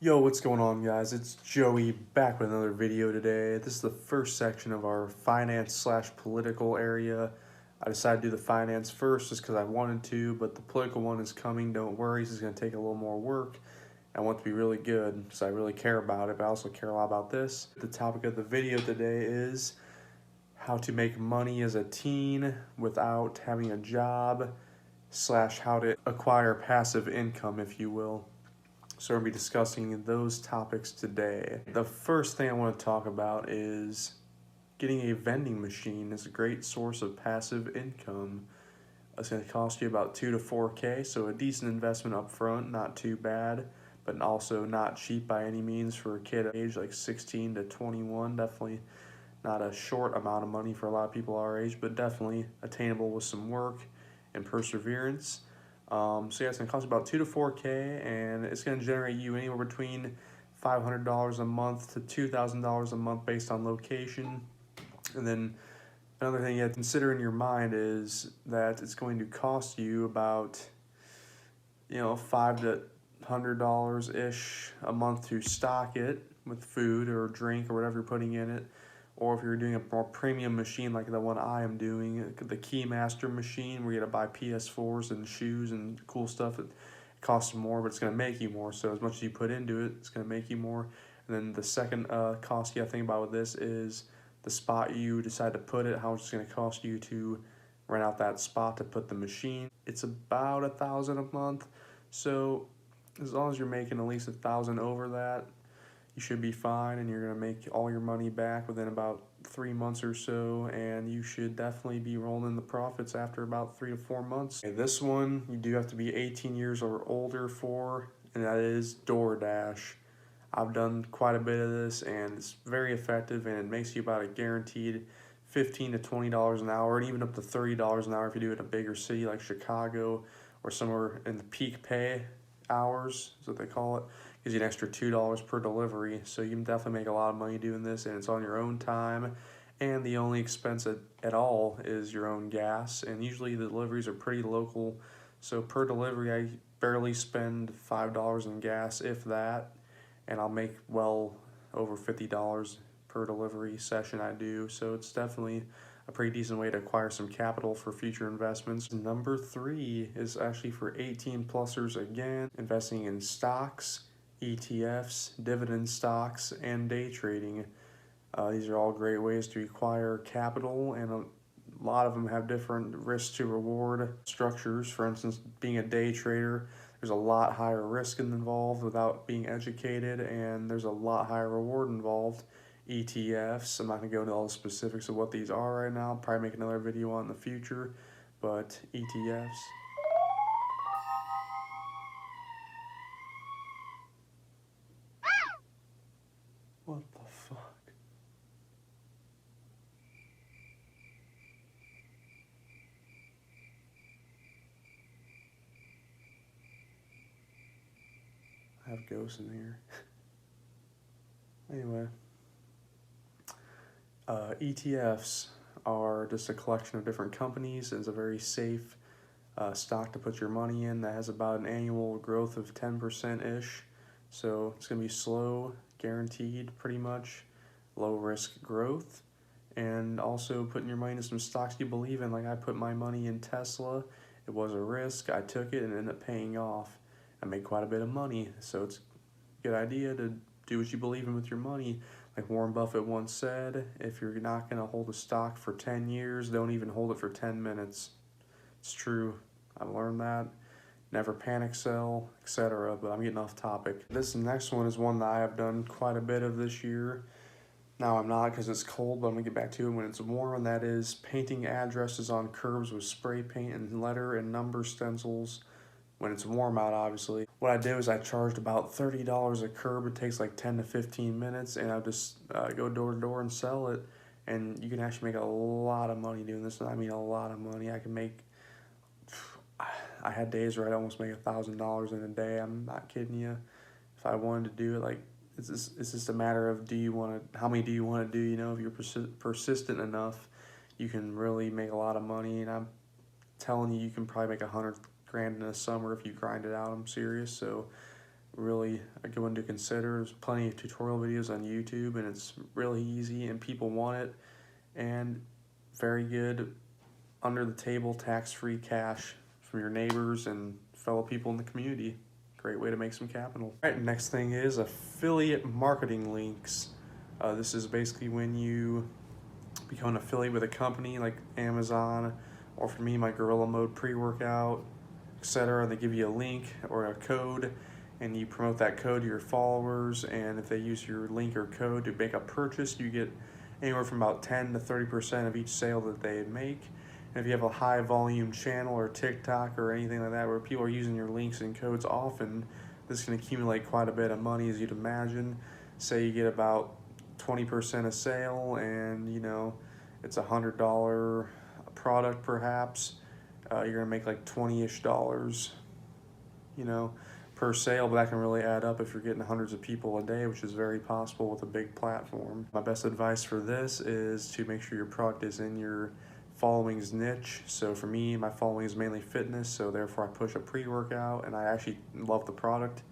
Yo, what's going on, guys? It's Joey back with another video today. This is the first section of our finance slash political area. I decided to do the finance first just because I wanted to, but the political one is coming. Don't worry, this is going to take a little more work. I want it to be really good because I really care about it, but I also care a lot about this. The topic of the video today is how to make money as a teen without having a job slash how to acquire passive income, if you will. So we're going to be discussing those topics today. The first thing I want to talk about is getting a vending machine is a great source of passive income. It's going to cost you about 2 to 4K, so a decent investment up front, not too bad, but also not cheap by any means for a kid age like 16 to 21. Definitely not a short amount of money for a lot of people our age, but definitely attainable with some work and perseverance. So yeah, it's gonna cost about 2 to 4K, and it's gonna generate you anywhere between $500 a month to $2,000 a month based on location. And then another thing you have to consider in your mind is that it's going to cost you about $500 ish a month to stock it with food or drink or whatever you're putting in it. Or if you're doing a more premium machine like the one I am doing, the Keymaster machine, where you gotta buy PS4s and shoes and cool stuff, it costs more, but it's gonna make you more. So as much as you put into it, it's gonna make you more. And then the second cost you gotta think about with this is the spot you decide to put it, how much it's gonna cost you to rent out that spot to put the machine. It's about $1,000 a month. So as long as you're making at least 1,000 over that, you should be fine, and you're going to make all your money back within about 3 months or so, and you should definitely be rolling the profits after about 3 to 4 months. Okay, this one you do have to be 18 years or older for, and that is DoorDash. I've done quite a bit of this, and it's very effective, and it makes you about a guaranteed $15 to $20 an hour, and even up to $30 an hour if you do it in a bigger city like Chicago or somewhere in the peak pay hours, is what they call it. Gives you an extra $2 per delivery, so you can definitely make a lot of money doing this, and it's on your own time. And the only expense at all is your own gas, and usually the deliveries are pretty local, so per delivery I barely spend $5 in gas, if that, and I'll make well over $50 per delivery session I do, so it's definitely a pretty decent way to acquire some capital for future investments. Number three is actually for 18 plusers again, investing in stocks, ETFs, dividend stocks, and day trading. These are all great ways to acquire capital, and a lot of them have different risk to reward structures. For instance, being a day trader, there's a lot higher risk involved without being educated, and there's a lot higher reward involved. ETFs, I'm not going to go into all the specifics of what these are right now. I'll probably make another video on in the future, but ETFs. What the fuck? I have ghosts in here. Anyway, ETFs are just a collection of different companies. It's a very safe stock to put your money in that has about an annual growth of 10%-ish. So it's going to be slow, guaranteed, pretty much, low risk growth. And also putting your money into some stocks you believe in. Like I put my money in Tesla. It was a risk. I took it and it ended up paying off. I made quite a bit of money. So it's a good idea to do what you believe in with your money. Like Warren Buffett once said, if you're not going to hold a stock for 10 years, don't even hold it for 10 minutes. It's true. I've learned that. Never panic sell, etc. But I'm getting off topic. This next one is one that I have done quite a bit of this year. Now I'm not because it's cold, but I'm going to get back to it when it's warm, and that is painting addresses on curbs with spray paint and letter and number stencils when it's warm out, obviously. What I did was I charged about $30 a curb. It takes like 10 to 15 minutes, and I'll just go door to door and sell it. And you can actually make a lot of money doing this. I mean, a lot of money. I had days where I'd almost make $1,000 in a day. I'm not kidding you. If I wanted to do it, like, it's just a matter of how many do you want to do? You know, if you're persistent enough, you can really make a lot of money. And I'm telling you, you can probably make 100 grand in a summer if you grind it out. I'm serious. So really a good one to consider. There's plenty of tutorial videos on YouTube, and it's really easy, and people want it, and very good under the table tax-free cash from your neighbors and fellow people in the community. Great way to make some capital. All right, next thing is affiliate marketing links. This is basically when you become an affiliate with a company like Amazon, or for me, my Gorilla Mode pre-workout, etc. They give you a link or a code, and you promote that code to your followers, and if they use your link or code to make a purchase, you get anywhere from about 10 to 30% of each sale that they make. And if you have a high volume channel or TikTok or anything like that where people are using your links and codes often, this can accumulate quite a bit of money, as you'd imagine. Say you get about 20% a sale, and you know it's $100 product perhaps, you're gonna make like $20-ish, you know, per sale, but that can really add up if you're getting hundreds of people a day, which is very possible with a big platform. My best advice for this is to make sure your product is in your following's niche. So for me, my following is mainly fitness, so therefore I push a pre-workout, and I actually love the product.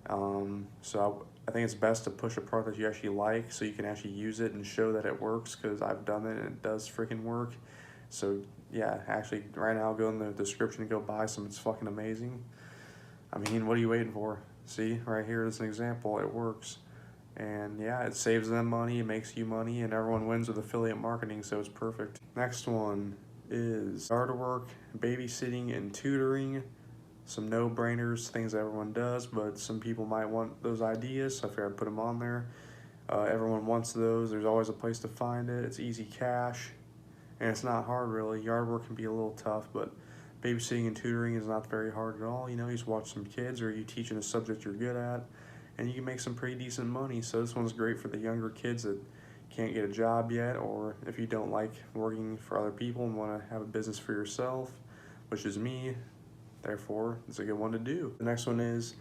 So I think it's best to push a product that you actually like, so you can actually use it and show that it works, because I've done it and it does freaking work. So yeah, actually right now go in the description and go buy some. It's fucking amazing. I mean, what are you waiting for? See, right here is an example. It works. And yeah, it saves them money, it makes you money, and everyone wins with affiliate marketing, so it's perfect. Next one is yard work, babysitting, and tutoring. Some no-brainers, things that everyone does, but some people might want those ideas, so I figured I'd put them on there. Everyone wants those. There's always a place to find it. It's easy cash, and it's not hard, really. Yard work can be a little tough, but babysitting and tutoring is not very hard at all. You know, you just watch some kids, or you teaching a subject you're good at, and you can make some pretty decent money. So this one's great for the younger kids that can't get a job yet, or if you don't like working for other people and want to have a business for yourself, which is me. Therefore, it's a good one to do. The next one is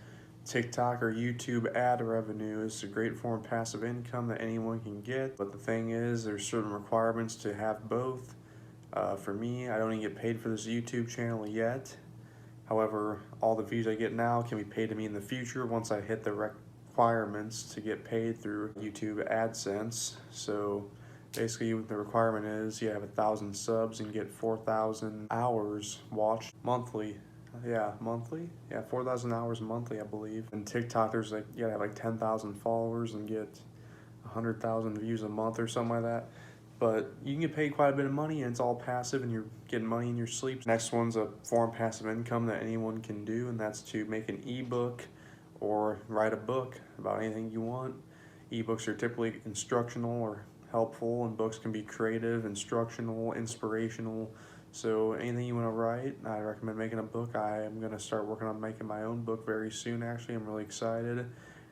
TikTok or YouTube ad revenue. It's a great form of passive income that anyone can get, but the thing is, there's certain requirements to have both. For me, I don't even get paid for this YouTube channel yet. However, all the views I get now can be paid to me in the future once I hit the requirements to get paid through YouTube AdSense. So basically, the requirement is you have 1,000 subs and get 4,000 hours watched monthly. Yeah, monthly? Yeah, 4,000 hours monthly, I believe. And TikTok, there's like, you gotta have like 10,000 followers and get 100,000 views a month or something like that. But you can get paid quite a bit of money, and it's all passive, and you're getting money in your sleep. Next one's a form of passive income that anyone can do, and that's to make an ebook or write a book about anything you want. Ebooks are typically instructional or helpful, and books can be creative, instructional, inspirational. So anything you want to write, I recommend making a book. I am going to start working on making my own book very soon, actually. I'm really excited.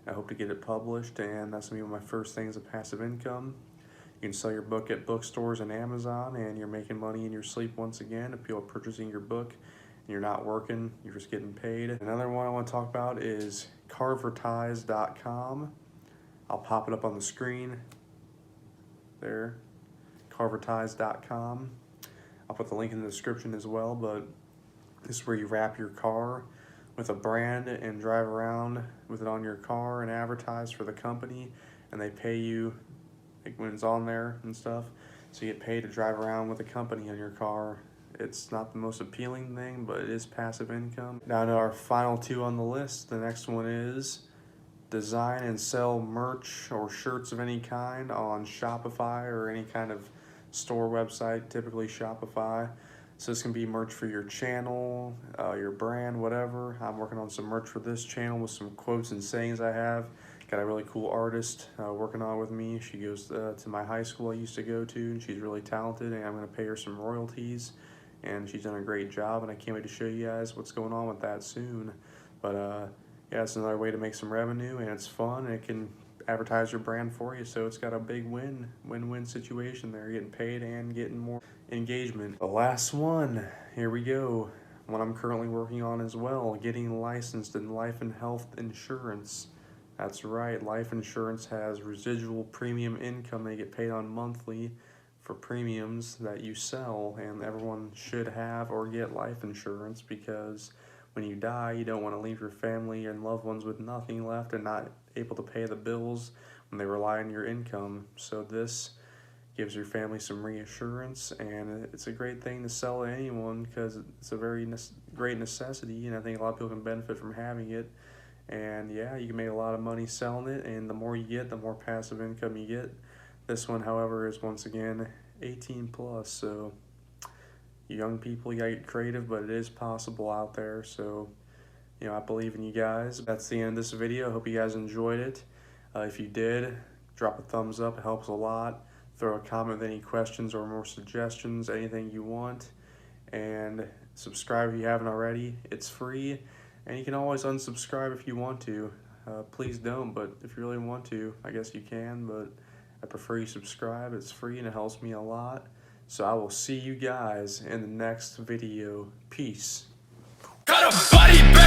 I hope to get it published, and that's going to be one of my first things of passive income. You can sell your book at bookstores and Amazon, and you're making money in your sleep once again. If people are purchasing your book and you're not working, you're just getting paid. Another one I want to talk about is carvertise.com. I'll pop it up on the screen there, carvertise.com. I'll put the link in the description as well, but this is where you wrap your car with a brand and drive around with it on your car and advertise for the company, and they pay you like when it's on there and stuff. So you get paid to drive around with a company on your car. It's not the most appealing thing, but it is passive income. Now to our final two on the list. The next one is design and sell merch or shirts of any kind on Shopify or any kind of store website, typically Shopify. So this can be merch for your channel, your brand, whatever. I'm working on some merch for this channel with some quotes and sayings I have. Got a really cool artist working on it with me. She goes to my high school I used to go to, and she's really talented, and I'm going to pay her some royalties, and she's done a great job, and I can't wait to show you guys what's going on with that soon. But yeah, it's another way to make some revenue, and it's fun, and it can advertise your brand for you, so it's got a big win-win situation there, getting paid and getting more engagement. The last one, here we go, one I'm currently working on as well, getting licensed in life and health insurance. That's right, life insurance has residual premium income. They get paid on monthly for premiums that you sell, and everyone should have or get life insurance, because when you die, you don't want to leave your family and loved ones with nothing left and not able to pay the bills when they rely on your income. So this gives your family some reassurance, and it's a great thing to sell to anyone because it's a very great necessity, and I think a lot of people can benefit from having it. And yeah, you can make a lot of money selling it, and the more you get, the more passive income you get. This one, however, is once again 18 plus, so young people, you gotta get creative, but it is possible out there. So, I believe in you guys. That's the end of this video. I hope you guys enjoyed it. If you did, drop a thumbs up. It helps a lot. Throw a comment with any questions or more suggestions, anything you want. And subscribe if you haven't already. It's free, and you can always unsubscribe if you want to. Please don't, but if you really want to, I guess you can, but I prefer you subscribe. It's free and it helps me a lot. So I will see you guys in the next video. Peace. Got a body.